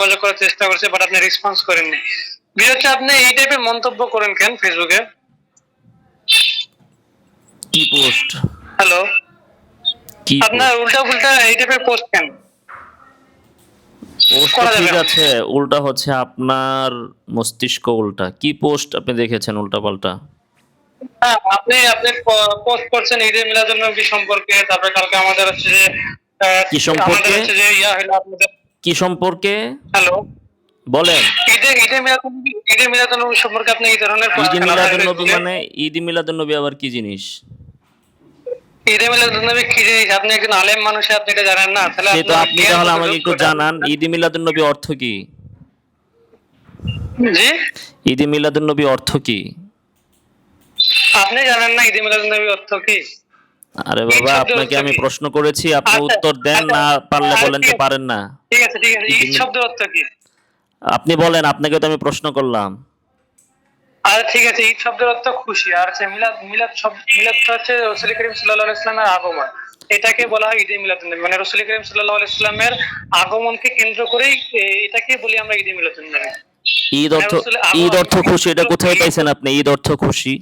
যোগাযোগ করার চেষ্টা করছি, বাট আপনি রেসপন্স করেননি। বিষয় হচ্ছে আপনি এই টাইপের মন্তব্য করেন কেন ফেসবুকে? কি পোস্ট? হ্যালো, কি আপনার উল্টা পুল্টা এই টাইপের পোস্ট কেন পোস্ট? তো করা যাবে ঠিক না? আছে, উল্টা হচ্ছে আপনার মস্তিষ্ক উল্টা। কি পোস্ট আপনি দেখেছেন উল্টা পাল্টা? হ্যাঁ, আপনি আপনি পোস্ট করছেন ঈদে মিলাদুন নবী সম্পর্কে, তারপরে কালকে আমাদের হচ্ছে যে কি আমাদের সম্পর্কে? হচ্ছে যে ইয়া হলো আপনাদের। কি সম্পর্কে হ্যালো, বলেন? ঈদে মিলাদুন নবী সম্পর্কে আপনি এই ধরনের পোস্ট ঈদ কেন আপনার মিলাদুন নবী ফেসবুকে? মানে ঈদ মিলাদুন নবী আবার কি জিনিস? ঈদে মিলাদুন নবী কি জিনিস? আপনি একজন আলেম মানুষ, আপনি এটা জানেন না? তাহলে সে তো আপনার আপনি জ্ঞান তাহলে আমাকে কতটুকু একটু ওটা আপনি জানান, জানেন? ঈদ মিলাদুন নবী অর্থ কি? জি, ঈদ মিলাদুন নবী অর্থ কি? আপনি জানেন না ঈদে মিলাদুন নবী অর্থ কি? আরে ঈদ বাবা, শব্দের আপনাকে অর্থ আমি কি? প্রশ্ন করেছি, আপনি আচ্ছা, উত্তর দেন, আচ্ছা, না পারলে বলেন ঠিক যে আছে, পারেন না। ঠিক আছে, ঠিক আছে। ঈদ ঈদ শব্দের অর্থ কি? আপনি বলেন, আপনাকে তো আমি প্রশ্ন করলাম। আর ঠিক আছে, ঈদ শব্দের অর্থ খুশি, আর হচ্ছে মিলাদ মিলাদ শব্দ মিলাদ হচ্ছে রাসূল করিম সাল্লাল্লাহু আলাইহি ওয়াসাল্লামের আগমন। এটাকে বলা হয় ঈদে মিলাদুন নবী, মানে রাসূল করিম সাল্লাল্লাহু আলাইহি ওয়াসাল্লামের আগমনকে কেন্দ্র করেই এটাকে বলি আমরা ঈদে মিলাদুন নবী। ঈদ মানে অর্থ রাসূলের ঈদ অর্থ খুশি, এটা কোথায় পাইছেন আপনি? ঈদ অর্থ খুশি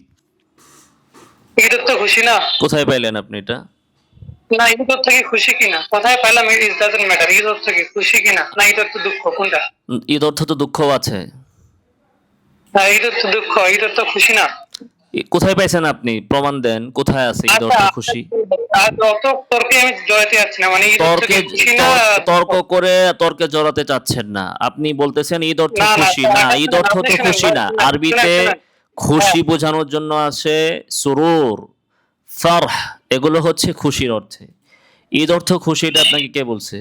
ঈদ অর্থ খুশি না? কোথায় পাইলেন আপনি এটা? না, ঈদ অর্থ কি খুশি কিনা কোথায় পেলাম? It doesn't matter. ঈদ অর্থ কি খুশি কিনা, না ঈদ অর্থ দুঃখ, কোনটা? ঈদ অর্থ তো দুঃখও আছে। না, ঈদ অর্থ দুঃখ, ঈদ অর্থ খুশি না। কোথায় পাইছেন আপনি? প্রমাণ দেন, কোথায় আছে ঈদ আচ্ছা, অর্থ খুশি? অত তর্কে আমি জড়াতে যাচ্ছি না, মানে ঈদ অর্থ তর্কে কি খুশি না? তর্ক করে তর্কে জড়াতে চাচ্ছেন না। আপনি বলতেছেন ঈদ অর্থ না, না, খুশি না, ঈদ শুনেন, অর্থ আপনি তো শুনেন খুশি ভাই, না। শুনেন, শুনেন, আরবিতে শুনেন। হ্যাঁ, খুশি বোঝানোর জন্য আছে সুরুর, ফারহ, এগুলো হচ্ছে খুশির অর্থে। ঈদ অর্থ খুশি, এটা আপনাকে কে বলছে?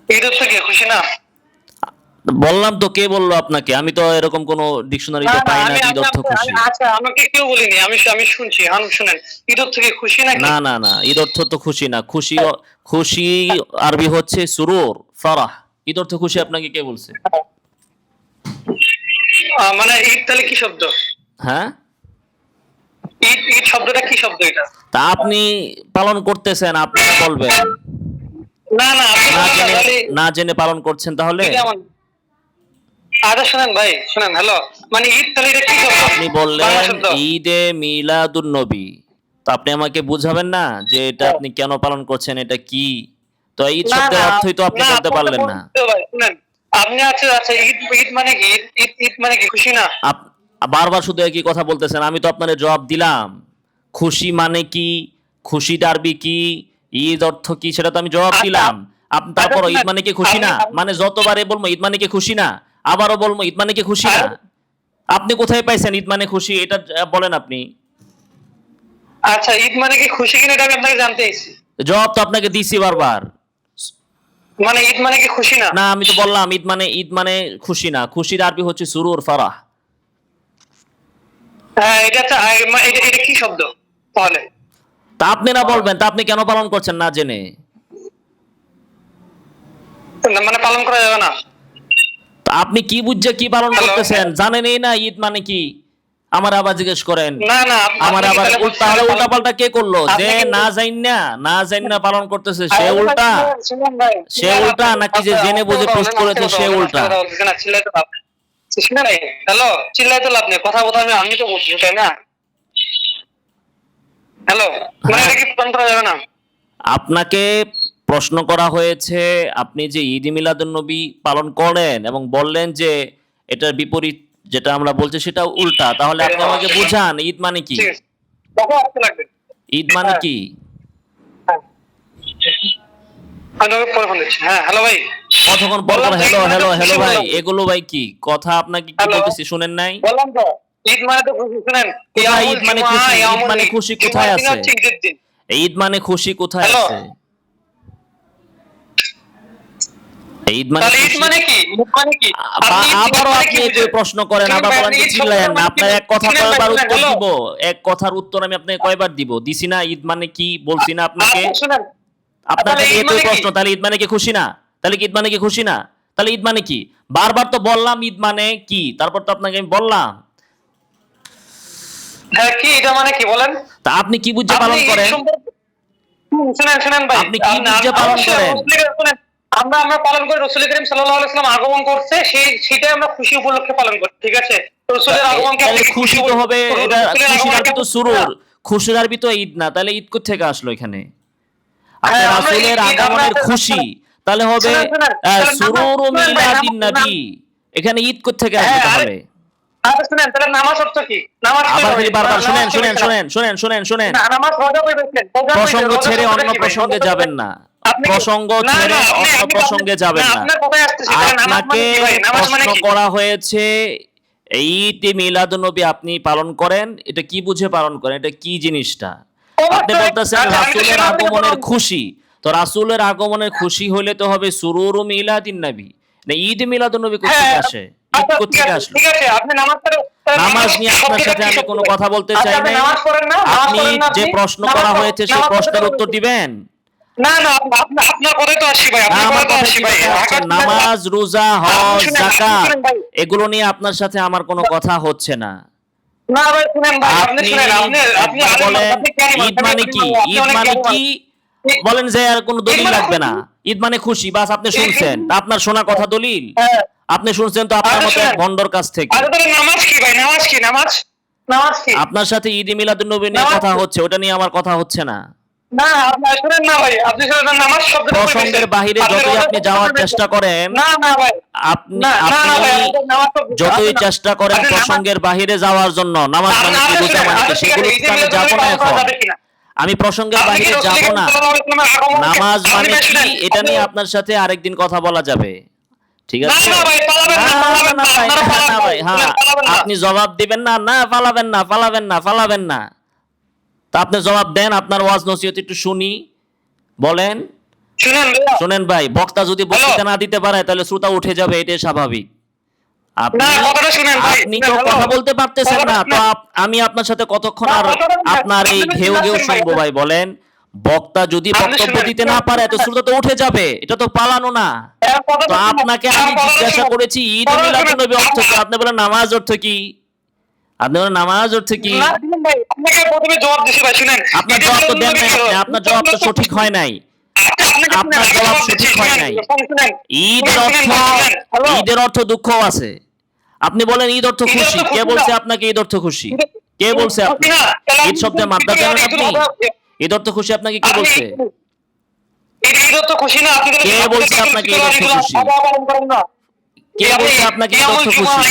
ঈদ অর্থ কি খুশি না? বললাম তো, কে বললো আপনাকে? আমি তো এরকম কোনো না, ডিকশনারিতে না, পাই না আমি যে ঈদ আমি অর্থ খুশি। আচ্ছা, আমাকে কেউ বলিনি, আমি আমি শুনছি। শুনেন, ঈদ অর্থ কি খুশি নাকি? না না না, ঈদ অর্থ তো খুশি না। খুশি আরবি হচ্ছে সুরুর, ফারাহ। ঈদ অর্থ খুশি আপনাকে কে বলছে? মানে ঈদ তাহলে কি শব্দ? হ্যাঁ, ঈদ ঈদ শব্দটা কি শব্দ এটা? তা আপনি পালন করতেছেন, আপনারা বলবেন। না, না, আপনি না বলেন না জেনে তাহলে। না জেনে পালন করছেন তাহলে? ঈদ এমন। আচ্ছা, শুনেন ভাই, শুনেন, হ্যালো, মানে ঈদ তাহলে এটা কি শব্দ? আপনি বাংলা বললেন শব্দ। ঈদে মিলাদুন নবী, তো আপনি আমাকে বুঝাবেন না যে এটা আপনি কেন পালন করছেন, এটা কি? তো ঈদ না, শব্দের না, অর্থই তো আপনি না, বলতে আপনাকে পারলেন না। বলতে হবে ভাই, শুনেন। আপনি আচ্ছা, আচ্ছা, ঈদ ঈদ মানে কি? ঈদ ঈদ ঈদ মানে কি খুশি না? আপ- বারবার শুধু একই কথা বলতেছেন। আমি তো আপনার জবাব দিলাম। খুশি মানে কি, খুশি আরবি কি, ঈদ অর্থ কি, সেটা তো আমি জবাব আচ্ছা, দিলাম। আপনি আচ্ছা, তারপর ঈদ শুনেন, মানে কি খুশি আপনি না, মানে যতবারে বলবো ঈদ মানে কি খুশি না, আবারও বলবো ঈদ মানে কি খুশি না। আপনি কোথায় পাইছেন ঈদ মানে খুশি, এটা বলেন আপনি। আচ্ছা, ঈদ মানে কি খুশি কিনা এটা আমি আপনাকে জানতে চাইছি। জবাব তো আপনাকে দিছি বারবার। মানে ঈদ মানে কি খুশি না? না, আমি তো বললাম ঈদ মানে খুশি না। খুশির আরবি হচ্ছে সুরুর, ফারাহ। হ্যাঁ, এটা এটা কি শব্দ তাহলে? তা আপনি না বলবেন, তা আপনি কেন পালন করছেন না জেনে? মানে পালন করা যাবে না? তা আপনি কি বুঝছে কি পালন হ্যালো, করতেছেন? জানেনই না ঈদ মানে কি? আমার আবার জিজ্ঞেস করেন। না, না, আমার আপনি কি আবার তাহলে উল্টা, বুঝছেন তাহলে না উল্টা পালন? পাল্টা কে করলো? যে আপনি কি না জাইন্না পালন করতেছে সে আরে ভাই, উল্টা? শুনেন, শুনেন ভাই, সে শুনেন, উল্টা নাকি যে আচ্ছা, জেনে আস্তে বুঝে কথা পোস্ট বলেন, আস্তে করেছে কথা সে বলেন, আস্তে উল্টা? কথা বলছেন না, চিল্লাইতে লাভ নেই। শুনেন, হ্যালো, চিল্লাইতে লাভ নেই, কথা বলতে আমি তো বলছি, তাই না? হ্যালো, মানে হ্যাঁ, এটা কি পালন করা যাবে না? আপনাকে প্রশ্ন করা হয়েছে, আপনি যে ঈদ মিলাদুন নবী পালন করেন এবং বললেন যে এটার বিপরীত যেটা আমরা বলছি সেটা উল্টা, তাহলে আপনি আমাকে বুঝান ঈদ মানে কি? ঠিক আছে, কখন আসতে লাগবে? ঈদ মানে হ্যাঁ, কি? হ্যাঁ, আমি তোমাকে পরে ফোন দিচ্ছি। হ্যাঁ, হ্যালো ভাই, কতক্ষণ পর বললাম পর তো ঈদ হ্যালো মানে তো হ্যালো খুশি হ্যালো ভাই, বললাম। এগুলো ভাই কি কথা? আপনাকে কি হ্যালো, বলতেছি শুনেন নাই? বললাম তো ঈদ মানে তো খুশি। শুনেন, কোথায় ইয়ামুল ঈদ মানে জুমআ, খুশি? ঈদ ইয়ামুল মানে ঈদ, খুশি জুমার কোথায় দিন আছে? হচ্ছে ঈদের দিন। ঈদ মানে খুশি কোথায় হ্যালো, আছে? ঈদ মানে তাহলে ঈদ খুশি। মানে কি? ঈদ মানে কি? আপনি ঈদ ঈদ আবারও মানে আপনি কি একই বুঝেন? প্রশ্ন করেন, শুনেন আবার ভাই, বলেন আপনি যে ঈদ চিল্লায়েন শব্দটার না। মানে কি আপনার এক কথা শুনেন ভাই, কয়বার শুনেন, উত্তর হ্যালো, দিব? এক কথার উত্তর আমি আপনাকে কয়বার দিব? দিছি না ঈদ মানে কি, বলছি না আপনাকে? আচ্ছা, শুনেন, আপনার তাহলে খালি ঈদ এতই মানে কি? প্রশ্ন, তাহলে ঈদ মানে কি খুশি না? তাহলে কি ঈদ মানে কি খুশি না? তাহলে ঈদ মানে কি? বারবার তো বললাম ঈদ মানে কি, তারপর তো আপনাকে আমি বললাম। হ্যাঁ, কি এটা মানে কি বলেন? তা আপনি কি বুঝে আপনি পালন ঈদ করেন? সম্পর্কে শুনেন, শুনেন ভাই, আপনি কি বুঝে পালন অবশ্যই করেন? মুসলিম শুনেন, আমরা আমরা পালন করি, রাসূল করিম সাল্লাল্লাহু আলাইহি ওয়াসাল্লাম আগমন করছে, সেটাই আমরা খুশি উপলক্ষে পালন করি, ঠিক আছে? রাসূলের আগমনকে তাহলে আপনি খুশি তো হবে, এটা রাসূলের খুশির আরবি আগমনকে তো সুরুর, খুশির আরবি তো ঈদ না, তাহলে ঈদ কোত্থেকে আসলো এখানে? আপনি হ্যাঁ, আমরা রাসূলের ঈদ আমরা আগমনের খুশি, তাহলে হবে শুনেন, তাহলে সুরুর ও শুনেন ভাই, মিলাদিন নবী, এখানে ঈদ কোত্থেকে আসবে হ্যাঁ, তাহলে? শুনেন, তাহলে নামাজ অর্থ কি? নামাজ কি আবার ভাই? খালি বারবার নামাজ শুনেন কি শুনেন ভাই? শুনেন শুনেন শুনেন শুনেন, না, নামাজ রোজা কইবেন, প্রসঙ্গ ছেড়ে অন্য প্রসঙ্গে যাবেন না, প্রসঙ্গ ছেড়ে অন্য প্রসঙ্গে যাবেন না। আপনার কথায় আসতেছি, তাহলে নামাজ আপনাকে মানে কি ভাই? নামাজ মানে প্রশ্ন কি? করা হয়েছে ঈদ মিলাদুন্নবী আপনি পালন করেন, এটা কি বুঝে পালন করেন, এটা কি জিনিসটা? আপনি বলতেছেন আচ্ছা, আমি তো রাসূলের সেটা আপনাকে আগমনের বললাম। খুশি, তো রাসূলের আগমনের খুশি হইলে তো হবে সুরুর মিলাদিন নবী, না ঈদ মিলাদুন্নবী কোথেকে হ্যাঁ, আসে? ঈদ আচ্ছা, ঠিক কোথেকে আছে, আসলো? ঠিক আছে, আপনি নামাজ পড়েন, নামাজ নিয়ে আপনার সবথেকে সাথে কি আমি শব্দ কোনো ভাই? কথা বলতে আচ্ছা, চাই আপনি নাই। নামাজ পড়েন না? নামাজ আপনি পড়েন না যে আপনি? প্রশ্ন নামাজ করা পড়েন, হয়েছে সেই নামাজ পড়তে প্রশ্নের উত্তর বলতেছি। দিবেন। না, না, আপনার কথাই তো আসছি ভাই, না, আপনার আমার কথাই তো কথা আসছি ভাই। কিভাবে আসছে? নামাজ, রোজা, হজ, শুনেন, যাকাত শুনেন ভাই। এগুলো নিয়ে আপনার সাথে আমার কোনো কথা হচ্ছে না। না ভাই, শুনেন ভাই, আপনি আপনি শুনেন, আপনি একবার আলেম মানুষ, বলেন আপনি জ্ঞানী মানুষ, ঈদ মানে কি? আপনি ঈদ অনেক মানে জ্ঞানী কি? মানুষ। বলেন যে আর কোনো ঈদ দলিল মানে লাগবে না। খুশি। ঈদ মানে খুশি, বাস আপনি শুনছেন। তা আপনার শোনা কথা দলিল? হ্যাঁ, আপনি শুনছেন তো আপনার আচ্ছা মতো এক শুনেন। ভন্ডর কাছ থেকে। আচ্ছা, তাহলে নামাজ কি ভাই? নামাজ কি? নামাজ নামাজ কি? আপনার সাথে ঈদ মিলাদুন্নবী নিয়ে নামাজ কথা কি? হচ্ছে, ওটা নিয়ে আমার কথা হচ্ছে না। না, আপনি শুনেন না ভাই, আপনি শুনেন, নামাজ শব্দটা কই প্রসঙ্গের পেয়েছেন? বাহিরে আপনি যতই রোজা আপনি শব্দটা যাওয়ার কই পেয়েছেন? চেষ্টা করেন, না, না ভাই, আপনি না, না, না ভাই, আপনি আপনি নামাজ শব্দ, যতই চেষ্টা করেন আপনি নামাজ, প্রসঙ্গের বাহিরে যাওয়ার জন্য, নামাজ মানে কি, রোজা মানে কি, ঠিক আছে, সেগুলো ঈদে তো আমি মিলাদুন যাব নবী না পালন করা এখন। যাবে কিনা? আমি প্রসঙ্গের আপনি কি বাহিরে রাসূল যাব করিম না। সাল্লাল্লাহু আলাইহি ওয়াসাল্লামের আগমনকে, নামাজ আপনি মানে ভাই কি শুনেন, এটা আপনি, নিয়ে আপনার সাথে আরেকদিন কথা বলা যাবে, ঠিক না, আছে? না ভাই, পালাবেন না না, না পালাবেন না না, ভাই, আপনারা না পালাবেন না না, ভাই, হ্যাঁ, পালাবেন না। আপনি জবাব দিবেন না, না ফালাবেন না, ফালাবেন না, ফালাবেন না। তা আপনি জবাব দেন, আপনার ওয়াজ নসিহত একটু শুনি, বলেন। শুনেন ভাইয়া, শুনেন ভাই, বক্তা যদি হ্যালো, বক্তৃতা না দিতে পারে তাহলে শ্রোতা উঠে যাবে, এটাই স্বাভাবিক। না, আপনি কথাটা শুনেন ভাই, আপনি শুনেন, তো হ্যালো, কথা বলতে পারতেছেন কথাটা না, তো শুনেন। আমি আপনার সাথে কতক্ষণ না, আর কথাটা শুনেন, আপনার এই আপনি ঘেউ ঘেউ শুনেন ভাই, শুনবো ভাই বলেন? বক্তা যদি আপনি বক্তব্য শুনেন, দিতে না পারে তো শ্রোতা তো উঠে যাবে, এটা তো পালানো না। তো কথাটা শুনেন, আপনাকে আমি কথাটা জিজ্ঞাসা শুনেন, করেছি ঈদ কথাটা শুনেন, মিলাদুন্নবী অর্থ কি, আপনি বলেন নামাজ অর্থ কি, আপনি বলেন নামাজ অর্থ কি? না, শুনেন ভাই, আপনাকে প্রথমে জবাব দিছি ভাই, শুনেন, আপনার ঈদে জবাব তো মিলাদুন দেন নবী নাই, কি হলো? আপনার জবাব তো সঠিক হয় নাই। আপনাকে শুনেন, আপনার আমি জবাব জবাব দিচ্ছি, সঠিক হয় শুনেন, নাই। শুনেন, ঈদের শুনেন, অর্থ, শুনেন, হ্যালো, ঈদের অর্থ দুঃখ আছে। আপনি বলেন ঈদ অর্থ ঈদের খুশি, অর্থ কে খুশি বলছে না, আপনাকে ঈদ অর্থ খুশি? কে ঈদ বলছে খুশি আপনি না, তাহলে ঈদ শব্দের মাদ্দা জানেন আপনি? ঈদ অর্থ খুশি আপনাকে কে আপনি বলছে? ঈদ তো খুশি না, আপনি কে বলছে আপনাকে ঈদ অর্থ খুশি? পালন করেন না। কে বলছে আপনাকে ঈদ অর্থ খুশি?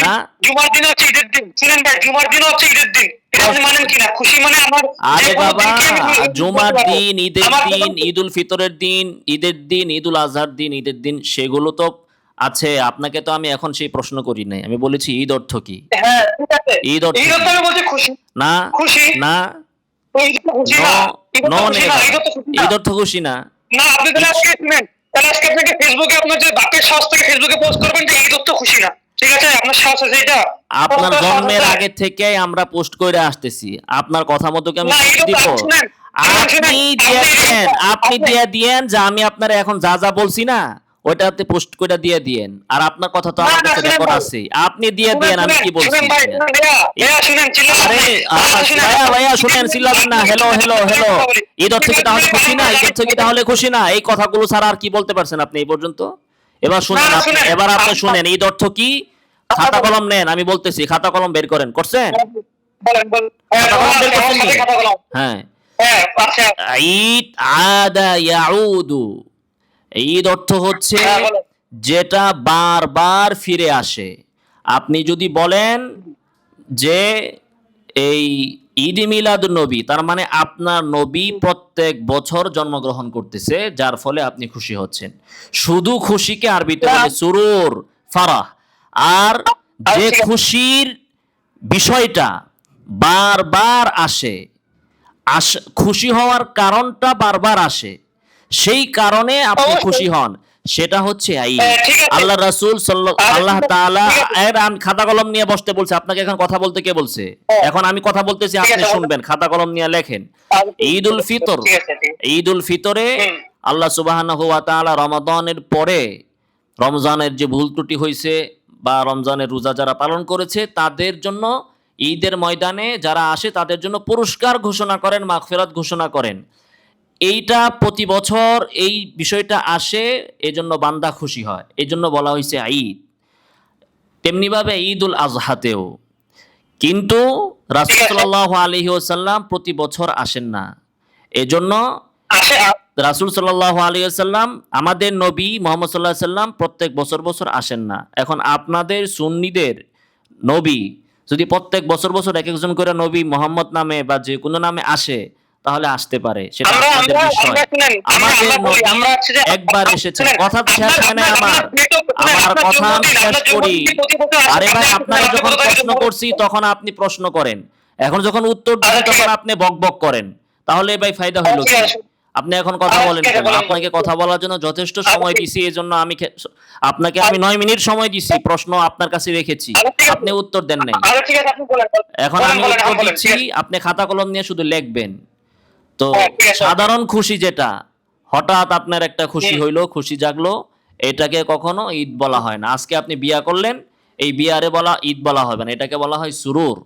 না, জুমার দিন হচ্ছে ঈদের দিন, শুনেন ভাই, জুমার দিন হচ্ছে ঈদের দিন, এটা আপনি মানেন কিনা? খুশি মানে আমার আরে যে কোনো বাবা, দিনকে আমি জুমার করতে পারবো। দিন, ঈদের আমার দিন, কোনো- ঈদ উল ফিতরের দিন, ঈদের দিন, ঈদ উল আজহার দিন, ঈদের দিন, সেগুলো তো আছে। আপনাকে তো আমি এখন সেই প্রশ্ন করি নাই, আমি বলেছি ঈদ অর্থ কি। হ্যাঁ, ঠিক আছে, ঈদ অর্থ ঈদ কি? তো আমি বলছি খুশি, না খুশি, না, ঈদ তো খুশি নো না, ঈদ নো তো খুশি না, নেভার, ঈদ তো খুশি না। ঈদ অর্থ খুশি না। না, আপনি তাহলে আজকে শুনেন, তাহলে আজকে আপনাকে ফেসবুকে, আপনার যে বাপের সাহস থেকে ফেসবুকে পোস্ট করবেন যে ঈদ তো খুশি না, ঠিক আছে? আপনার সাহস আছে এটা? আপনার পোস্ট করার সাহস জন্মের আছে? আগে থেকে আমরা পোস্ট করে আসতেছি, আপনার কথা মতো কি আমি না, পোস্ট ঈদ তো দিব? শুনেন, আপনি দিয়ে দিয়েন, আপনি দিয়ে দিয়েন যে আমি আপনারা এখন যা যা বলছি না ওইটা আপনি পোস্ট করে দিয়ে দিয়েন, আর আপনার কথা তো আমার কাছে রেকর্ড আছে, আপনি দিয়ে দিয়েন আমি কি বলছি। শুনেন ভাই, শুনেন ভাইয়া, ভাইয়া শুনেন, চিল্লাবেন আরে না। শুনেন, ভাইয়া ভাইয়া শুনেন, চিল্লাবেন না। হ্যালো হ্যালো হ্যালো, ঈদ অর্থ কি তাহলে খুশি না? ঈদ অর্থ কি তাহলে খুশি না? এই কথাগুলো ছাড়া আর কি বলতে পারছেন আপনি এই পর্যন্ত? এবার শুনেন, না, আপনি শুনেন, এবার আপনি শুনেন ঈদ অর্থ কি। খাতা কলম নেন, আমি বলতেছি, খাতা কলম বের করেন, করছেন? বলেন, বলেন। হ্যাঁ, খাতা কলম বের আমার করছেন নি? সাথে কথা বলাও। হ্যাঁ, হ্যাঁ, আচ্ছা, ঈদ আদা ইয়াউদু, ঈদ অর্থ হচ্ছে হ্যাঁ, বলেন। যেটা বারবার ফিরে আসে। আপনি যদি বলেন যে এই ঈদ মিলাদুন নবী, তার মানে আপনার নবী প্রত্যেক বছর জন্মগ্রহণ করতেছে, যার ফলে আপনি খুশি হচ্ছেন। শুধু খুশিকে আরবিতে বলে সুরুর, ফারাহ। আর যে আচ্ছা, খুশির বিষয়টা বারবার আসে, খুশি হওয়ার কারণটা বারবার আসে, সেই কারণে আপনি অবশ্যই। খুশি হন, সেটা হচ্ছে ঈদ। হ্যাঁ, ঠিক আছে। আল্লাহ রাসূল আল্লাহ ঠিক আছে, তাআলা ঠিক আছে। এর খাতা কলম নিয়ে বসতে বলছে, আপনাকে এখন কথা বলতে কে বলছে? হ্যাঁ। এখন আমি কথা বলতেছি, ঠিক আপনি আছে, শুনবেন, খাতা কলম নিয়ে লেখেন। ঈদ উল ফিতর, ঠিক আছে, ঠিক আছে। ঈদ উল ফিতরে হুম। আল্লাহ সুবহানাহু ওয়া তাআলা রমাদানের পরে, রমজানের যে ভুল ত্রুটি হয়েছে বা রমজানের রোজা যারা পালন করেছে তাদের জন্য ঈদের ময়দানে যারা আসে তাদের জন্য পুরস্কার ঘোষণা করেন, মাগফিরাত ঘোষণা করেন। এইটা প্রতি বছর এই বিষয়টা আসে, এজন্য বান্দা খুশি হয়, এজন্য বলা হয়েছে ঈদ। তেমনিভাবে ঈদুল আজহাতেও কিন্তু রাসূল ঠিক আছে। সাল্লাল্লাহু আলাইহি ওয়াসাল্লাম প্রতি বছর আসেন না। এজন্য আসে রাসূল সাল্লাল্লাহু আলাইহি ওয়াসাল্লাম, আমাদের নবী মুহাম্মদ সাল্লাল্লাহু আলাইহি ওয়াসাল্লাম প্রত্যেক বছর বছর আসেন না। এখন আপনাদের সুন্নিদের নবী যদি প্রত্যেক বছর বছর এক একজন করে নবী মোহাম্মদ নামে বা যে কোনো নামে আসে, তাহলে আসতে পারে, সেটা আমরা আপনাদের আমরা বিষয়। আমরা শুনেন, আমাদের আমরা বলি, নবী আমরা হচ্ছে যে একবার এসেছেন। শুনেন, কথা তো শেষ হয় নাই আমার, আমার কথা আমি শেষ করি। আরে ভাই, আপনারা যখন প্রশ্ন করছি তখন আপনি প্রশ্ন করেন, এখন যখন উত্তর দিচ্ছি তখন আপনি বক বক করেন, তাহলে ভাই ফায়দা হইল কি? আপনি এখন কথা বলেন কেন? আপনাকে কথা বলার জন্য যথেষ্ট সময় দিছি, এজন্য আমি আপনাকে 9 মিনিট সময় দিছি, প্রশ্ন আপনার কাছে রেখেছি, আপনি উত্তর দেন নাই। ঠিক আছে, আপনি বলেন। এখন বলেন, আমি বলেন, উত্তর বলেন, দিচ্ছি, ঠিক আছে। আপনি খাতা কলম নিয়ে শুধু লিখবেন। তো ঠিক আছে। সাধারণ খুশি যেটা, হঠাৎ আপনার একটা খুশি হুম। হইলো, খুশি জাগলো, এটাকে কখনো ঈদ বলা হয় না। আজকে আপনি বিয়া করলেন, এই বিয়ারে বলা ঈদ বলা হবে না, এটাকে বলা হয় সুরুর।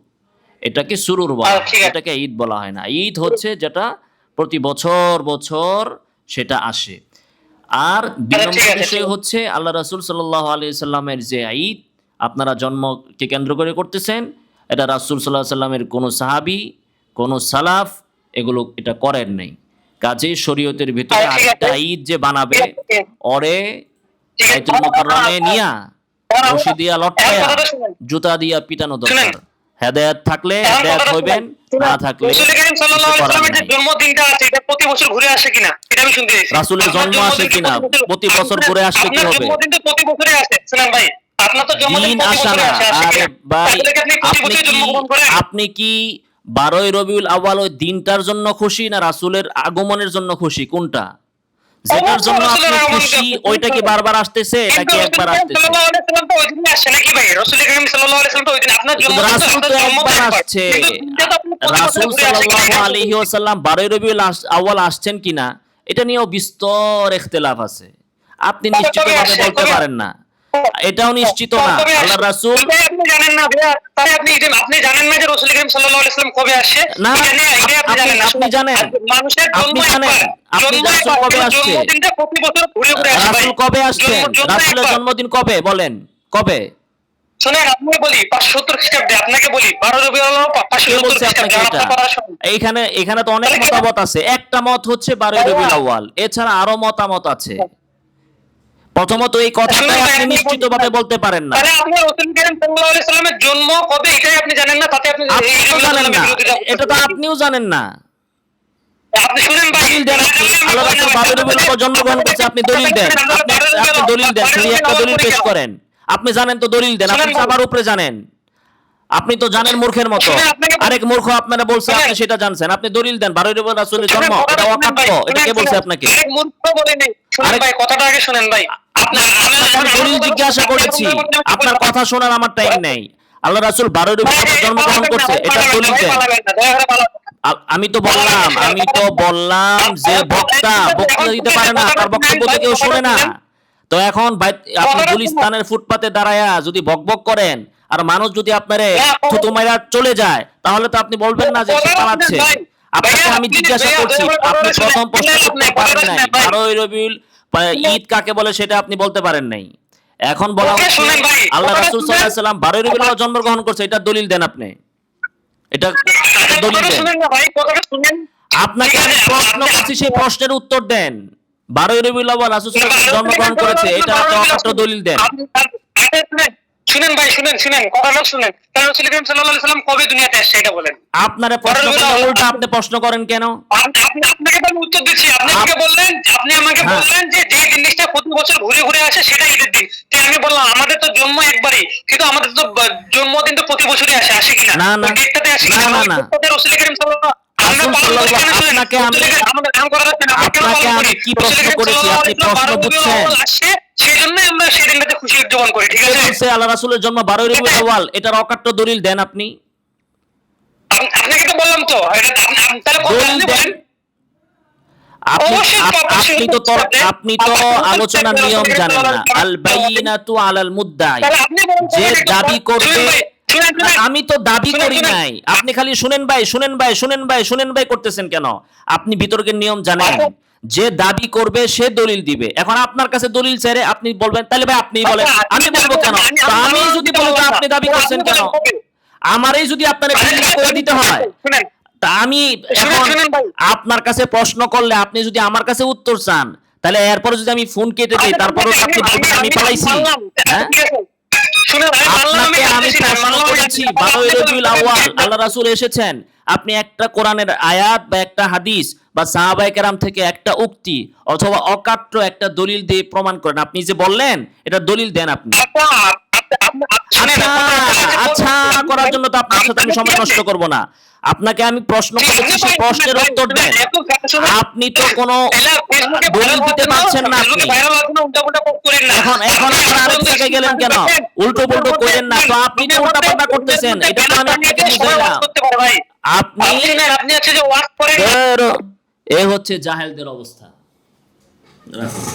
এটাকে সুরুর বলা হয়, ঠিক আছে। এটাকে ঈদ বলা হয় না। ঈদ হচ্ছে যেটা প্রতি বছর বছর সেটা আসে। আর দুই ঠিক নম্বর আছে, বিষয় ঠিক আছে। হচ্ছে আল্লাহ রাসূল সাল্লাল্লাহু আলাইহি সাল্লামের যে ঈদ আপনারা জন্মকে কেন্দ্র করে করতেছেন, এটা রাসূল সাল্লাল্লাহু আলাইহি সাল্লামের কোনো সাহাবী, কোনো সালাফ এগুলো এটা করেন নাই। কাজেই শরীয়তের ভিতরে ঠিক আছে। আরেকটা ঈদ যে বানাবে, ঠিক আছে। ওরে ঠিক আছে। বাইতুল মুকাররমে নিয়া রশি দিয়া লটকায়া কথাটা শুনেন। জুতা দিয়া পিটানো দরকার। শুনেন। হেদায়েত থাকলে এখন হেদায়েত কথাটা হইবেন, শুনেন। না থাকলে রাসূল করিম কিছু সাল্লাল্লাহু আলাইহি করার ওয়াসাল্লামের যে নাই। জন্মদিনটা আছে, এটা প্রতি বছর ঘুরে আসে কিনা এটা আমি শুনতে চাইছি। রাসূলের আপনার জন্ম আসে জন্মদিন কিনা? প্রতি বছর ঘুরে আসলে কি আপনার হবে? জন্মদিন তো প্রতি বছরই আসে। শুনেন ভাই, আপনার তো জন্মদিন দিন প্রতি আসা বছরই না। আসে আরে কিনা? ভাই, তাহলে কি আপনি প্রতি আপনি বছরই কি জন্মগ্রহণ করেন? আপনি কি 12ই রবিউল আউয়াল ওই দিনটার জন্য খুশি, না রাসূলের আগমনের জন্য খুশি, কোনটা? যেটার জন্য আপনি খুশি ওইটা কি বারবার আসতেছে নাকি একবার আসতেছে? কিন্তু রাসূল তো একবার আসছে। রাসূল সাল্লাল্লাহু আলাইহি ওয়াসাল্লাম 12ই রবিউল আউয়াল আসছেন কিনা এটা নিয়েও বিস্তর ইখতিলাফ আছে। আপনি নিশ্চিতভাবে বলতে পারেন না, এটাও নিশ্চিত না। আল্লাহর রাসূল আপনি জানেন না ভাইয়া, তাহলে আপনি জানেন না যে রাসূল করিম সাল্লাল্লাহু আলাইহি ওয়াসাল্লাম কবে আসে? না, এটা নিয়ে আপনি জানেন না। আপনি জানেন, মানুষের আপনি জন্ম জানেন, একবার, আপনি জন্ম রাসূল একবার, কবে আসছে? জন্মদিনটা প্রতি বছর ঘুরে ঘুরে আসে ভাই। রাসূল কবে আসছেন? জন্ম রাসূলের একবার। জন্মদিন কবে বলেন? কবে? শুনেন, আপনাকে বলি 570 খ্রিস্টাব্দে, আপনাকে বলি 12 রবিউল আউয়াল কে 570 বলছে আপনাকে খ্রিস্টাব্দে এটা? আপনার পড়ার সময়। এইখানে এখানে তো অনেক মতামত আছে। একটা মত হচ্ছে 12ই রবিউল আউয়াল, এছাড়া আরো মতামত আছে। প্রথমত এই কথাটাই আপনি নিশ্চিতভাবে বলতে পারেন না। তাহলে আপনি রাসূল করিম সাল্লাল্লাহু আলাইহি সাল্লামের জন্ম কবে এটাই আপনি জানেন না, তাতে আপনি আপনি এই তো জানেন না, বিরোধিতা এটা তো আপনিও জানেন না। আপনি শুনেন ভাই, দলিল দেন আপনি। আল্লাহ রাসূল 12 রবিউল আউয়াল জন্মগ্রহণ করছে, আপনি দলিল দেন। আপনি দলিল দেন, শুধু একটা দলিল পেশ করেন। আপনি জানেন তো দলিল দেন, আপনি সবার উপরে জানেন। আপনি তো জানেন মূর্খের মতো। আরেক মূর্খ আপনারা বলছে আপনি সেটা জানছেন। আপনি দলিল দেন, 12 রবিউল রাসূলের জন্ম, এটা অকাট্য। এটা কে বলছে আপনাকে? আরেক মূর্খ বলে নেই। শুনেন ভাই, কথাটা আগে শুনেন ভাই। আমি দলিল জিজ্ঞাসা করেছি, আপনার কথা শোনার আমার টাইম নেই। আল্লাহ রাসূল 12 রবিউল আউয়াল জন্মগ্রহণ করছে, এটা দলিল দেন। আমি তো বললাম যে বক্তা দিতে পারে না, তার বক্তব্য তো কেউ শোনে না। তো এখন আপনি গুলিস্তানের ফুটপাতে দাঁড়ায়া যদি বকবক করেন আর মানুষ যদি আপনারে থুতু মাইরা চলে যায়, তাহলে তো আপনি বলবেন না যে সে পালাচ্ছে। আপনাকে আমি জিজ্ঞাসা করছি, আপনি প্রথম প্রশ্ন করতে পারেন নাই 12ই রবিউল ঈদ কাকে বলে সেটা আপনি বলতে পারেন নাই। এখন বলা হচ্ছে আল্লাহ রাসূল সাল্লাল্লাহু আলাইহি ওয়াসাল্লাম 12ই রবিউল আউয়াল জন্মগ্রহণ করছে, এটা দলিল দেন আপনি। এটা দলিল দেন। আপনাকে আমি প্রশ্ন করছি, সেই প্রশ্নের উত্তর দেন। 12ই রবিউল আউয়াল রাসূল সাল্লাল্লাহু আলাইহি ওয়াসাল্লাম জন্মগ্রহণ করেছে, এটা একটা দলিল দেন। শুনেন ভাই, শুনেন কথাটা শুনেন। তাহলে রাসূল করিম সাল্লাল্লাহু আলাইহি সাল্লাম কবে দুনিয়াতে আসছে এটা বলেন। আপনারা প্রশ্ন করলে উল্টা আপনি প্রশ্ন করেন কেন? আপনাকে তো আমি উত্তর দিচ্ছি। আপনি আমাকে বললেন যে যে জিনিসটা প্রতি বছর ঘুরে ঘুরে আসে সেটা ঈদের দিন। তো আমি বললাম আমাদের তো জন্ম একবারই, কিন্তু আমাদের তো জন্মদিন তো প্রতি বছরই আসে কিনা? না, না। ডেটটাতে আসে কিনা? না, না। রাসূল করিম সাল্লাল্লাহু আপনাকে আমি কি প্রশ্ন করেছি আপনি প্রশ্ন বুঝছেন? সেজন্য আমরা সেই দিনটাতে খুশি উদযাপন করি, ঠিক আছে? বলছে আল্লাহ রাসূলের জন্ম 12ই রবিউল আউয়াল, এটার অকাট্য দলিল দেন আপনি। আপনাকে তো বললাম তো, তাহলে দলিল দেন। আপনি তো আলোচনার নিয়ম জানেন না। আল বাইনাতু আলাল মুদ্দাই, যে দাবি করবে শুনেন, শুনেন। আমি তো দাবি শুনেন, করি শুনেন। নাই। আপনি খালি শুনেন ভাই, শুনেন ভাই, শুনেন ভাই, শুনেন ভাই করতেছেন কেন? আপনি বিতর্কের নিয়ম জানেন। আচ্ছা। যে দাবি করবে সে দলিল দিবে। এখন আপনার কাছে দলিল চাইলে আপনি বলবেন, তাহলে ভাই আপনিই বলেন। আচ্ছা, আমি বলবো কেন? তো আমি যদি বলি তো আপনি দাবি করছেন কেন? আমারই যদি আপনার দলিল করে দিতে হয়, শুনেন, তা আমি শুনেন, এখন শুনেন ভাই। আপনার কাছে প্রশ্ন করলে আপনি যদি আমার কাছে উত্তর চান, তাহলে এরপরে যদি আমি ফোন কেটে দেই, আচ্ছা, তারপরেও ঠিক আপনি আছে, বলবেন আমি পালাইছি। মানলাম। হ্যাঁ? ঠিক আছে। শুনেন, আমি মানলাম, আমি আপনাকে আমি কাটতেছি না, প্রশ্ন মানলাম, আমি করেছি, কাটতেছি না। 12ই আপনি রবিউল বলেন, আউয়াল বলেন, আল্লাহ রাসূল এসেছেন। আপনি একটা কোরআনের আয়াত বা একটা হাদিস বা সাহাবায়ে কেরাম থেকে একটা উক্তি অথবা অকাট্য একটা দলিল দিয়ে প্রমাণ করেন। আপনি যে বললেন, এটা দলিল দেন আপনি। আচ্ছা, শুনেন, আচ্ছা, আচ্ছা করার জন্য তো আপনার সাথে আমি সময় ঠিক আছে। নষ্ট করব না। আপনাকে আমি প্রশ্ন ঠিক করেছি, আছে সেই ভাই, প্রশ্নের ভাই, উত্তর শুনেন, দেন। এত কথা শুনেন। আপনি তো কোনো এলা ফেসবুকে দলিল ভাইরাল দিতে হওয়ার পারছেন জন্য, না ফেসবুকে আপনি। ভাইরাল হওয়ার জন্য উল্টাপাল্টা পোস্ট করেন না। এখন আপনারা আরেক জায়গায় গেলেন কেন? উল্টো-পুল্টো কইরেন না। তো আপনি তো উল্টাপাল্টা করতেছেন। এটা তো আমি আপনাকে বুঝাইলাম। করতে পারে ভাই। আপনি আপনি নেন, আপনি হচ্ছে যে ওয়ার্ক করেন। এ হচ্ছে জাহেলদের অবস্থা। রাখুন।